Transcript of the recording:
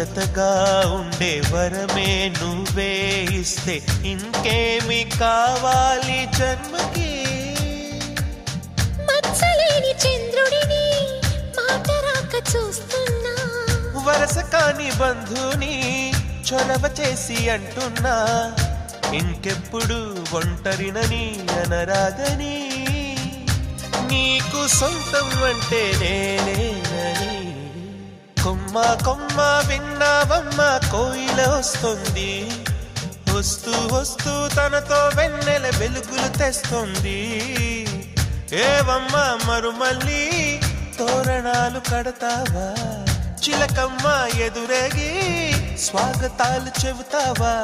జతగా ఉండే వరమే నువ్వే ఇస్తే ఇంకేమి కావాలి జన్మకి. మచ్చలేని చంద్రుడిని మాట రాక చూస్తున్నా, వరస కాని బంధుని చొరవ చేసి అంటున్నా, ఇంకెప్పుడు ఒంటరినని అనరాదని, నీకు సొంతం అంటే నేనేనని. కొమ్మ కొమ్మ విన్నావమ్మ కోయిల వస్తుంది, వస్తూ వస్తూ తనతో వెన్నెల వెలుగులు తెస్తుంది. ఏవమ్మ మరుమల్లి తోరణాలు కడతావా, చిలకమ్మ ఎదురేగి స్వాగతాలు చెబుతావా.